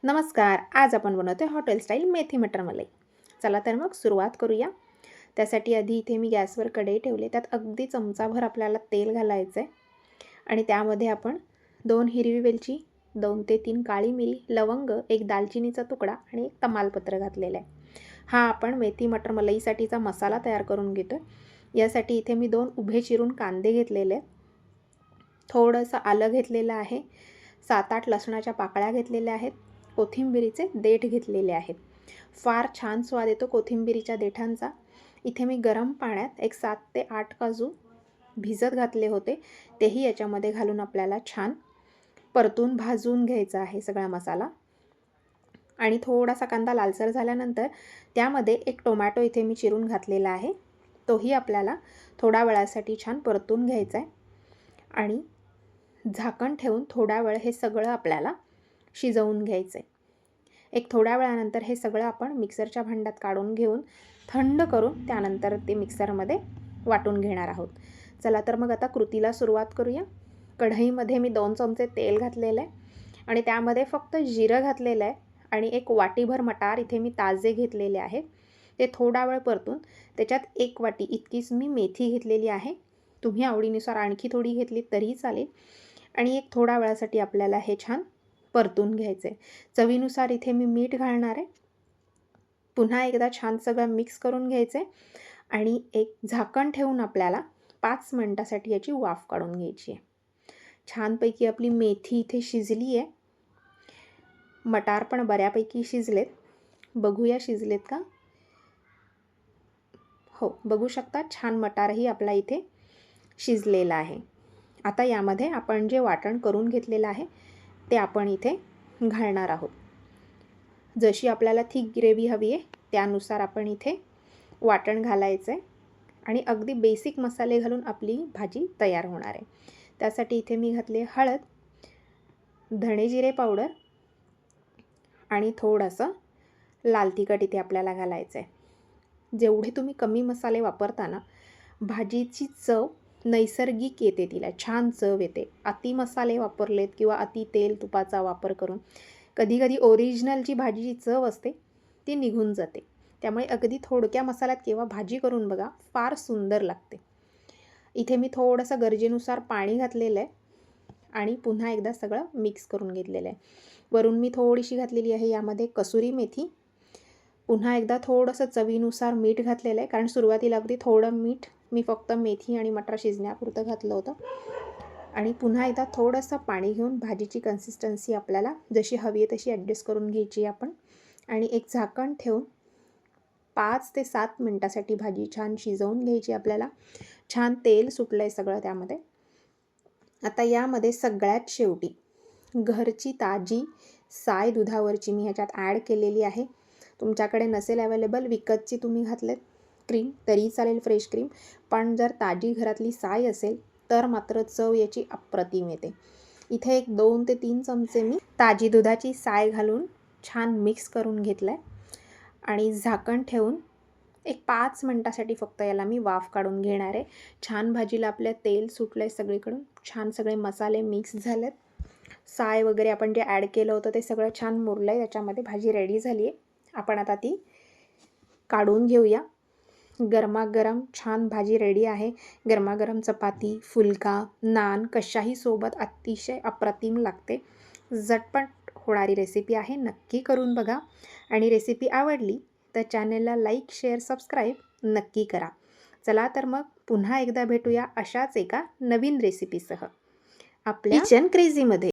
नमस्कार. आज आपण बनवतोय हॉटेल स्टाईल मेथी मटर मलाई. चला तर मग सुरुवात करूया. त्यासाठी आधी इथे मी गॅसवर कढई ठेवली. त्यात अगदी चमचाभर आपल्याला तेल घालायचं आहे आणि त्यामध्ये आपण 2 हिरवी वेलची, 2 ते 3 काळी मिरी, लवंग, 1 दालचिनीचा तुकडा आणि 1 तमालपत्र घातलेलं आहे. हा आपण मेथी मटर मलईसाठीचा मसाला तयार करून घेतोय. यासाठी इथे मी 2 उभे चिरून कांदे घेतलेले आहेत. थोडंसं आलं घेतलेलं आहे. 7-8 लसणाच्या पाकळ्या घेतलेल्या आहेत. कोथिंबिरीचे देठ घेतलेले आहेत. फार छान स्वाद येतो कोथिंबिरीच्या देठांचा. इथे मी गरम पाण्यात एक 7 ते 8 काजू भिजत घातले होते. तेही याच्यामध्ये घालून आपल्याला छान परतून भाजून घ्यायचा आहे सगळा मसाला. आणि थोडासा कांदा लालसर झाल्यानंतर त्यामध्ये 1 टोमॅटो इथे मी चिरून घातलेला आहे. तोही आपल्याला थोड्या वेळासाठी छान परतून घ्यायचा आहे. आणि झाकण ठेवून थोडा वेळ हे सगळं आपल्याला शिजवून घ्यायचं आहे. एक थोड्या वेळानंतर हे सगळं आपण मिक्सरच्या भांड्यात काढून घेऊन थंड करून त्यानंतर ते मिक्सरमध्ये वाटून घेणार आहोत. चला तर मग आता कृतीला सुरुवात करूया. कढईमध्ये मी 2 चमचे तेल घातलेलं आहे आणि त्यामध्ये फक्त जिरं घातलेलं आहे आणि 1 वाटीभर मटार इथे मी ताजे घेतलेले आहेत. ते थोडा वेळ परतून त्याच्यात 1 वाटी इतकीच मी मेथी घेतलेली आहे. तुम्ही आवडीनुसार आणखी थोडी घेतली तरीही चालेल. आणि एक थोड्या वेळासाठी आपल्याला हे छान परतून घ्यायचं आहे. चवीनुसार इथे मी मीठ घालणार आहे. पुन्हा एकदा छान सगळं मिक्स करून घ्यायचं आहे आणि एक झाकण ठेवून आपल्याला 5 मिनिटासाठी याची वाफ काढून घ्यायची आहे. छानपैकी आपली मेथी इथे शिजली आहे. मटार पण बऱ्यापैकी शिजलेत. बघूया शिजलेत का? हो, बघू शकता छान मटारही आपला इथे शिजलेला आहे. आता यामध्ये आपण जे वाटण करून घेतलेलं आहे ते आपण इथे घालणार आहोत. जशी आपल्याला थिक ग्रेव्ही हवी आहे त्यानुसार आपण इथे वाटण घालायचं आहे आणि अगदी बेसिक मसाले घालून आपली भाजी तयार होणार आहे. त्यासाठी इथे मी घातले हळद, धणे जिरे पावडर आणि थोडंसं लाल तिखट इथे आपल्याला घालायचं आहे. जेवढे तुम्ही कमी मसाले वापरता ना, भाजीची चव नैसर्गिक येते, तिला छान चव येते. अति मसाले वापरलेत किंवा अति तेल तुपाचा वापर करून कधी ओरिजिनल जी भाजीची चव असते ती निघून जाते. त्यामुळे अगदी थोडक्या मसाल्यात केव्हा भाजी करून बघा, फार सुंदर लागते. इथे मी थोडंसं गरजेनुसार पाणी घातलेलं आहे आणि पुन्हा एकदा सगळं मिक्स करून घेतलेलं आहे. वरून मी थोडीशी घातलेली आहे यामध्ये कसुरी मेथी. पुन्हा एकदा थोडंसं चवीनुसार मीठ घातलेलं आहे, कारण सुरुवातीला अगदी थोडं मीठ मी फक्त मेथी आणि मटार शिजण्यापुरतं घातलं होतं. आणि पुन्हा एकदा थोडंसं पाणी घेऊन भाजीची कन्सिस्टन्सी आपल्याला जशी हवी आहे तशी ॲडजस्ट करून घ्यायची आपण. आणि एक झाकण ठेवून 5 ते 7 मिनटासाठी भाजी छान शिजवून घ्यायची आपल्याला. छान तेल सुटलं आहे सगळं त्यामध्ये. आता यामध्ये सगळ्यात शेवटी घरची ताजी साय दुधावरची मी ह्याच्यात ॲड केलेली आहे. तुमच्याकडे नसेल अवेलेबल, विकतची तुम्ही घातलेत क्रीम तरी चालेल, फ्रेश क्रीम. पण जर ताजी घरातली साय असेल तर मात्र चव याची अप्रतिम येते. इथे एक 2 ते 3 चमचे मी ताजी दुधाची साय घालून छान मिक्स करून घेतलं आहे आणि झाकण ठेवून एक 5 मिनटासाठी फक्त याला मी वाफ काढून घेणार आहे. छान भाजीला आपल्या तेल सुटलं आहे सगळीकडून. छान सगळे मसाले मिक्स झालेत. साय वगैरे आपण जे ॲड केलं होतं ते सगळं छान मुरलं आहे त्याच्यामध्ये. भाजी रेडी झाली आहे. आपण आता ती काढून घेऊया. गरमागरम छान भाजी रेडी आहे. गरमागरम चपाती, फुलका, नान कशाही सोबत अतिशय अप्रतिम लागते. झटपट होणारी रेसिपी आहे. नक्की करून बघा. आणि रेसिपी आवडली तर चॅनलला लाईक, शेअर, सबस्क्राईब नक्की करा. चला तर मग पुन्हा एकदा भेटूया अशाच एका नवीन रेसिपीसह आपल्या किचन क्रेझीमध्ये.